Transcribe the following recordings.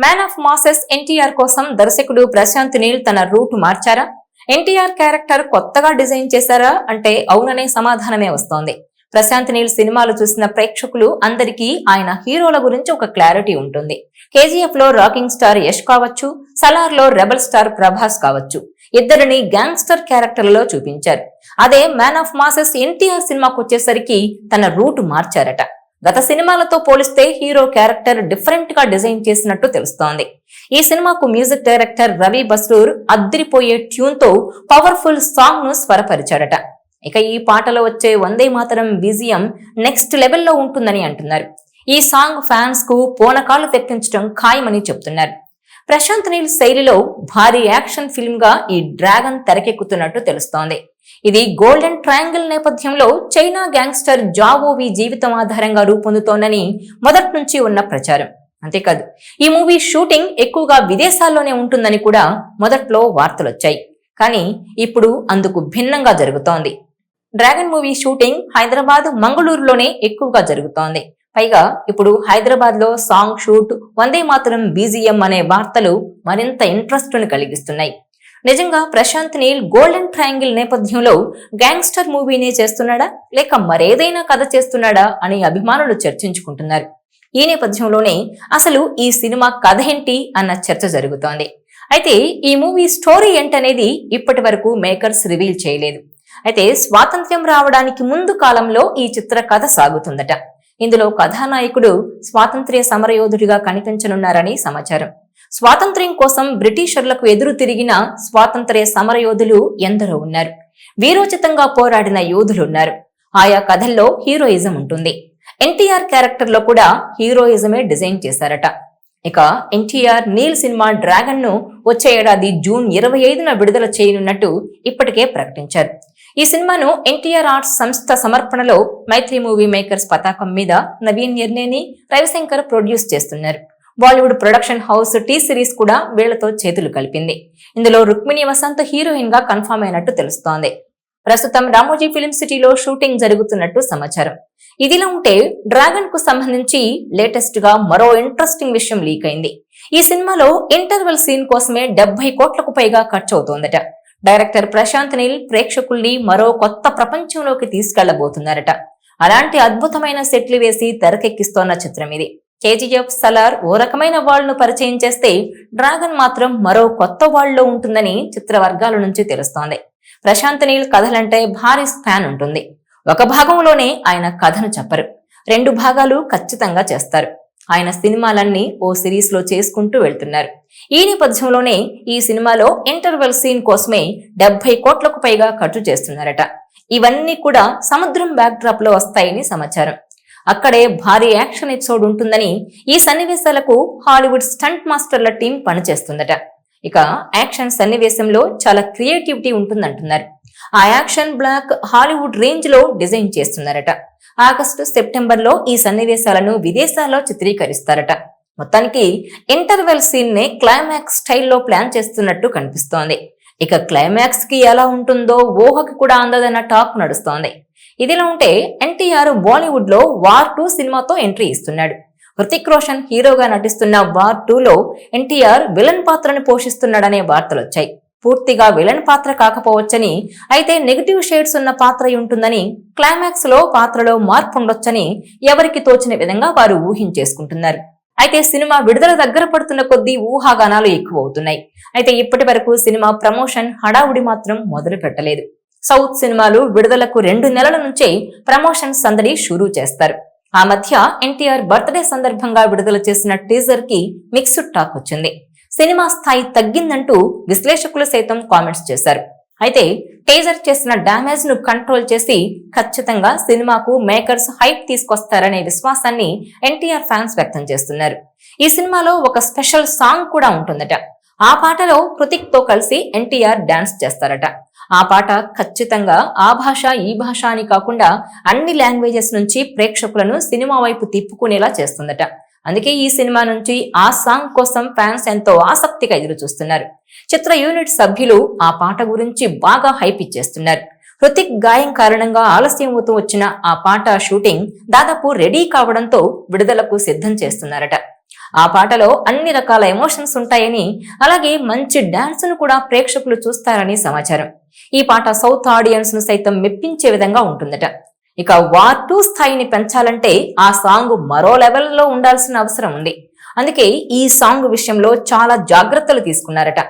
Man of masses NTR కోసం దర్శకుడు ప్రశాంత్ నీల్ తన రూట్ మార్చారా? ఎన్టీఆర్ క్యారెక్టర్ కొత్తగా డిజైన్ చేశారా అంటే అవుననే సమాధానమే వస్తోంది. ప్రశాంత్ నీల్ సినిమాలు చూసిన ప్రేక్షకులు అందరికీ ఆయన హీరోల గురించి ఒక క్లారిటీ ఉంటుంది. కేజీఎఫ్ లో రాకింగ్ స్టార్ యష్ కావచ్చు, సలార్ లో రెబల్ స్టార్ ప్రభాస్ కావచ్చు, ఇద్దరిని గ్యాంగ్స్టర్ క్యారెక్టర్లలో చూపించారు. అదే మ్యాన్ ఆఫ్ మాసెస్ ఎన్టీఆర్ సినిమాకు వచ్చేసరికి తన రూట్ మార్చారట. గత సినిమాలతో పోలిస్తే హీరో క్యారెక్టర్ డిఫరెంట్ గా డిజైన్ చేసినట్టు తెలుస్తోంది. ఈ సినిమాకు మ్యూజిక్ డైరెక్టర్ రవి బస్రూర్ అద్దిరిపోయే ట్యూన్ తో పవర్ఫుల్ సాంగ్ ను స్వరపరిచాడట. ఇక ఈ పాటలో వచ్చే వందే మాతరం బీజిఎం నెక్స్ట్ లెవెల్లో ఉంటుందని అంటున్నారు. ఈ సాంగ్ ఫ్యాన్స్ కు పూనకాలు తెప్పించడం ఖాయమని చెప్తున్నారు. ప్రశాంత్ నీల్ శైలిలో భారీ యాక్షన్ ఫిల్మ్ గా ఈ డ్రాగన్ తెరకెక్కుతున్నట్టు తెలుస్తోంది. ఇది గోల్డెన్ ట్రయాంగిల్ నేపథ్యంలో చైనా గ్యాంగ్స్టర్ జావోవి జీవితం ఆధారంగా రూపొందుతోందని మొదటి నుంచి ఉన్న ప్రచారం. అంతేకాదు ఈ మూవీ షూటింగ్ ఎక్కువగా విదేశాల్లోనే ఉంటుందని కూడా మొదట్లో వార్తలొచ్చాయి. కానీ ఇప్పుడు అందుకు భిన్నంగా జరుగుతోంది. డ్రాగన్ మూవీ షూటింగ్ హైదరాబాద్, మంగళూరులోనే ఎక్కువగా జరుగుతోంది. పైగా ఇప్పుడు హైదరాబాద్ లో song shoot, Vande Mataram BGM అనే వార్తలు మరింత ఇంట్రెస్ట్ ను కలిగిస్తున్నాయి. నిజంగా ప్రశాంత్ నీల్ గోల్డెన్ ట్రయాంగిల్ నేపథ్యంలో గ్యాంగ్స్టర్ మూవీనే చేస్తున్నాడా లేక మరేదైనా కథ చేస్తున్నాడా అని అభిమానులు చర్చించుకుంటున్నారు. ఈ నేపథ్యంలోనే అసలు ఈ సినిమా కథ ఏంటి అన్న చర్చ జరుగుతోంది. అయితే ఈ మూవీ స్టోరీ ఏంటనేది ఇప్పటి వరకు మేకర్స్ రివీల్ చేయలేదు. అయితే స్వాతంత్ర్యం రావడానికి ముందు కాలంలో ఈ చిత్ర కథ సాగుతుందట. ఇందులో కథానాయకుడు స్వాతంత్ర్య సమరయోధుడిగా కనిపించనున్నారని సమాచారం. స్వాతంత్ర్యం కోసం బ్రిటిషర్లకు ఎదురు తిరిగిన స్వాతంత్ర్య సమరయోధులు ఎందరో ఉన్నారు. వీరోచితంగా పోరాడిన యోధులున్నారు. ఆయా కథల్లో హీరోయిజం ఉంటుంది. ఎన్టీఆర్ క్యారెక్టర్ లో కూడా హీరోయిజమే డిజైన్ చేశారట. ఇక ఎన్టీఆర్ నీల్ సినిమా డ్రాగన్ ను వచ్చే ఏడాది జూన్ 25న విడుదల చేయనున్నట్టు ఇప్పటికే ప్రకటించారు. ఈ సినిమాను ఎన్టీఆర్ ఆర్ట్స్ సంస్థ సమర్పణలో మైత్రి మూవీ మేకర్స్ పతాకం మీద నవీన్ ఎర్నేని, రవిశంకర్ ప్రొడ్యూస్ చేస్తున్నారు. Bollywood production house T series కూడా వీళ్లతో చేతులు కలిపింది. ఇందులో రుక్మిణి వసంత్ హీరోయిన్ గా కన్ఫర్మ్ అయినట్టు తెలుస్తోంది. ప్రస్తుతం రామోజీ ఫిలిం సిటీలో షూటింగ్ జరుగుతున్నట్టు సమాచారం. ఇదిలా ఉంటే డ్రాగన్ కు సంబంధించి లేటెస్ట్ గా మరో ఇంట్రెస్టింగ్ విషయం లీక్ అయింది. ఈ సినిమాలో ఇంటర్వెల్ సీన్ కోసమే 70 కోట్లకు పైగా ఖర్చు అవుతోందట. డైరెక్టర్ ప్రశాంత్ నీల్ ప్రేక్షకుల్ని మరో కొత్త ప్రపంచంలోకి తీసుకెళ్లబోతున్నారట. అలాంటి అద్భుతమైన సెట్లు వేసి తెరకెక్కిస్తోన్న చిత్రం ఇది. కేజీఎఫ్, సలార్ ఓ రకమైన వాళ్లను పరిచయం చేస్తే డ్రాగన్ మాత్రం మరో కొత్త వాళ్లో ఉంటుందని చిత్ర వర్గాల నుంచి తెలుస్తోంది. ప్రశాంత్ నీల్ కథలంటే భారీ ఫ్యాన్ ఉంటుంది. ఒక భాగంలోనే ఆయన కథను చెప్పరు, 2 భాగాలు ఖచ్చితంగా చేస్తారు. ఆయన సినిమాలన్నీ ఓ సిరీస్ లో చేసుకుంటూ వెళ్తున్నారు. ఈ నేపథ్యంలోనే ఈ సినిమాలో ఇంటర్వెల్ సీన్ కోసమే 70 కోట్లకు పైగా ఖర్చు చేస్తున్నారట. ఇవన్నీ కూడా సముద్రం బ్యాక్ డ్రాప్ లో వస్తాయని సమాచారం. అక్కడే భారీ యాక్షన్ ఎపిసోడ్ ఉంటుందని, ఈ సన్నివేశాలకు హాలీవుడ్ స్టంట్ మాస్టర్ల టీం పనిచేస్తుందట. ఇక యాక్షన్ సన్నివేశంలో చాలా క్రియేటివిటీ ఉంటుందంటున్నారు. ఆ యాక్షన్ బ్లాక్ హాలీవుడ్ రేంజ్ లో డిజైన్ చేస్తున్నారట. ఆగస్టు, సెప్టెంబర్ లో ఈ సన్నివేశాలను విదేశాల్లో చిత్రీకరిస్తారట. మొత్తానికి ఇంటర్వెల్ సీన్ నే క్లైమాక్స్ స్టైల్లో ప్లాన్ చేస్తున్నట్టు కనిపిస్తోంది. ఇక క్లైమాక్స్ కి ఎలా ఉంటుందో ఊహకి కూడా అందదన్న టాక్ నడుస్తోంది. ఇదిలా ఉంటే ఎన్టీఆర్ బాలీవుడ్ లో వార్ 2 సినిమాతో ఎంట్రీ ఇస్తున్నాడు. హృతిక్ రోషన్ హీరోగా నటిస్తున్న వార్ 2లో ఎన్టీఆర్ విలన్ పాత్రను పోషిస్తున్నాడనే వార్తలొచ్చాయి. పూర్తిగా విలన్ పాత్ర కాకపోవచ్చని, అయితే నెగిటివ్ షేడ్స్ ఉన్న పాత్ర ఉంటుందని, క్లైమాక్స్ లో పాత్రలో మార్పు ఉండొచ్చని ఎవరికి తోచిన విధంగా వారు ఊహించేసుకుంటున్నారు. అయితే సినిమా విడుదల దగ్గర పడుతున్న కొద్దీ ఊహాగానాలు ఎక్కువ అవుతున్నాయి. అయితే ఇప్పటి వరకు సినిమా ప్రమోషన్ హడావుడి మాత్రం మొదలు పెట్టలేదు. సౌత్ సినిమాలు విడుదలకు 2 నెలల నుంచే ప్రమోషన్ సందడి షురూ చేస్తారు. ఆ మధ్య ఎన్టీఆర్ బర్త్డే సందర్భంగా విడుదల చేసిన టీజర్ కి మిక్స్డ్ టాక్ వచ్చింది. సినిమా స్థాయి తగ్గిందంటూ విశ్లేషకులు సైతం కామెంట్స్ చేశారు. అయితే టీజర్ చేసిన డ్యామేజ్ ను కంట్రోల్ చేసి ఖచ్చితంగా సినిమాకు మేకర్స్ హైప్ తీసుకొస్తారనే విశ్వాసాన్ని ఎన్టీఆర్ ఫ్యాన్స్ వ్యక్తం చేస్తున్నారు. ఈ సినిమాలో ఒక స్పెషల్ సాంగ్ కూడా ఉంటుందట. ఆ పాటలో హృతిక్ తో కలిసి ఎన్టీఆర్ డాన్స్ చేస్తారట. ఆ పాట ఖచ్చితంగా ఆ భాష ఈ భాష అని కాకుండా అన్ని లాంగ్వేజెస్ నుంచి ప్రేక్షకులను సినిమా వైపు తిప్పుకునేలా చేస్తుందట. అందుకే ఈ సినిమా నుంచి ఆ సాంగ్ కోసం ఫ్యాన్స్ ఎంతో ఆసక్తిగా ఎదురు చూస్తున్నారు. చిత్ర యూనిట్ సభ్యులు ఆ పాట గురించి బాగా హైప్ ఇచ్చేస్తున్నారు. హృతిక్ గాయం కారణంగా ఆలస్యం అవుతూ వచ్చిన ఆ పాట షూటింగ్ దాదాపు రెడీ కావడంతో విడుదలకు సిద్ధం చేస్తున్నారట. ఆ పాటలో అన్ని రకాల ఎమోషన్స్ ఉంటాయని, అలాగే మంచి డాన్స్ ను కూడా ప్రేక్షకులు చూస్తారని సమాచారం. ఈ పాట సౌత్ ఆడియన్స్ ను సైతం మెప్పించే విధంగా ఉంటుందట. ఇక వార్ 2 స్థాయిని పెంచాలంటే ఆ సాంగ్ మరో లెవెల్లో ఉండాల్సిన అవసరం ఉంది. అందుకే ఈ సాంగ్ విషయంలో చాలా జాగ్రత్తలు తీసుకున్నారట.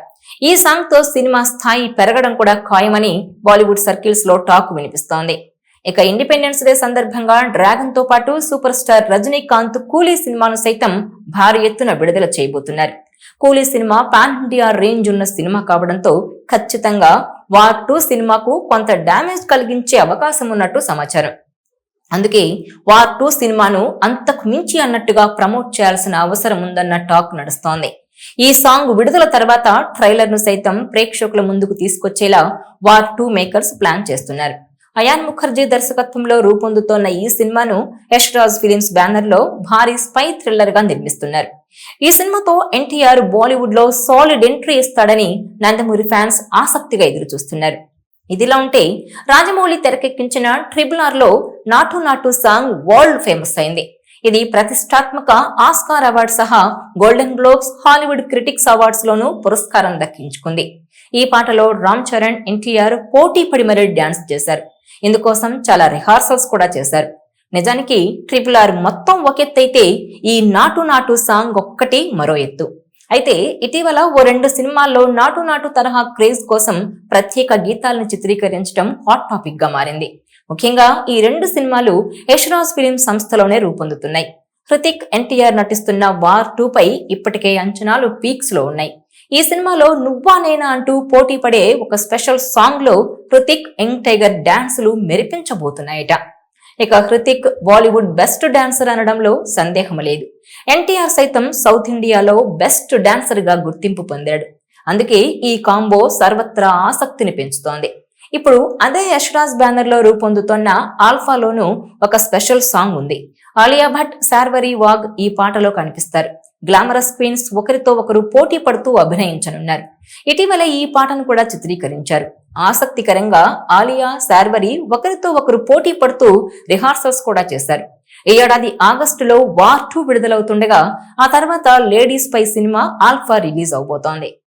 ఈ సాంగ్ తో సినిమా స్థాయి పెరగడం కూడా ఖాయమని బాలీవుడ్ సర్కిల్స్ లో టాక్ వినిపిస్తోంది. ఇక ఇండిపెండెన్స్ డే సందర్భంగా డ్రాగన్ తో పాటు సూపర్ స్టార్ రజనీకాంత్ కూలీ సినిమాను సైతం భారీ ఎత్తున విడుదల చేయబోతున్నారు. కూలీ సినిమా పాన్ ఇండియా రేంజ్ ఉన్న సినిమా కావడంతో ఖచ్చితంగా వార్ 2 సినిమాకు కొంత డ్యామేజ్ కలిగించే అవకాశం ఉన్నట్టు సమాచారం. అందుకే వార్ 2 సినిమాను అంతకు మించి అన్నట్టుగా ప్రమోట్ చేయాల్సిన అవసరం ఉందన్న టాక్ నడుస్తోంది. ఈ సాంగ్ విడుదల తర్వాత ట్రైలర్ ను సైతం ప్రేక్షకుల ముందుకు తీసుకొచ్చేలా వార్ 2 మేకర్స్ ప్లాన్ చేస్తున్నారు. అయాన్ ముఖర్జీ దర్శకత్వంలో రూపొందుతోన్న ఈ సినిమాను యష్ రాజ్ ఫిలిమ్స్ బ్యానర్ లో భారీ స్పై థ్రిల్లర్ గా నిర్మిస్తున్నారు. ఈ సినిమాతో ఎన్టీఆర్ బాలీవుడ్ లో సాలిడ్ ఎంట్రీ ఇస్తాడని నందమూరి ఫ్యాన్స్ ఆసక్తిగా ఎదురు చూస్తున్నారు. ఇదిలా ఉంటే రాజమౌళి తెరకెక్కించిన RRR లో నాటు నాటు సాంగ్ వరల్డ్ ఫేమస్ అయింది. ఇది ప్రతిష్టాత్మక ఆస్కార్ అవార్డు సహా golden globes, Hollywood critics awards లోనూ పురస్కారం దక్కించుకుంది. ఈ పాటలో రామ్ చరణ్, ఎన్టీఆర్ పోటీ పడి మరీ డాన్స్ చేశారు. ఇందుకోసం చాలా రిహార్సల్స్ కూడా చేశారు. నిజానికి RRR మొత్తం ఒకెత్తైతే ఈ నాటు నాటు సాంగ్ ఒక్కటి మరో ఎత్తు. అయితే ఇటీవల ఓ 2 సినిమాల్లో నాటు నాటు తరహా క్రేజ్ కోసం ప్రత్యేక గీతాలను చిత్రీకరించడం హాట్ టాపిక్ గా మారింది. ముఖ్యంగా ఈ 2 సినిమాలు యష్ రాజ్ ఫిలిం సంస్థలోనే రూపొందుతున్నాయి. హృతిక్, ఎన్టీఆర్ నటిస్తున్న వార్ 2 పై ఇప్పటికే అంచనాలు పీక్స్ లో ఉన్నాయి. ఈ సినిమాలో నువ్వా నేనా అంటూ పోటీ పడే ఒక స్పెషల్ సాంగ్ లో హృతిక్, యంగ్ టైగర్ డాన్సులు మెరిపించబోతున్నాయట. ఇక హృతిక్ బాలీవుడ్ బెస్ట్ డాన్సర్ అనడంలో సందేహం లేదు. ఎన్టీఆర్ సైతం సౌత్ ఇండియాలో బెస్ట్ డాన్సర్ గా గుర్తింపు పొందాడు. అందుకే ఈ కాంబో సర్వత్రా ఆసక్తిని పెంచుతోంది. ఇప్పుడు అదే యష్ రాజ్ బ్యానర్ లో రూపొందుతోన్న ఆల్ఫాలోనూ ఒక స్పెషల్ సాంగ్ ఉంది. ఆలియా భట్, శార్వరి వాగ్ ఈ పాటలో కనిపిస్తారు. గ్లామరస్ క్వీన్స్ ఒకరితో ఒకరు పోటీ పడుతూ అభినయించనున్నారు. ఇటీవల ఈ పాటను కూడా చిత్రీకరించారు. ఆసక్తికరంగా ఆలియా, శార్వరి ఒకరితో ఒకరు పోటీ పడుతూ రిహార్సల్స్ కూడా చేశారు. ఈ ఏడాది ఆగస్టులో వార్ 2 విడుదలవుతుండగా ఆ తర్వాత లేడీస్ పై సినిమా ఆల్ఫా రిలీజ్ అవబోతోంది.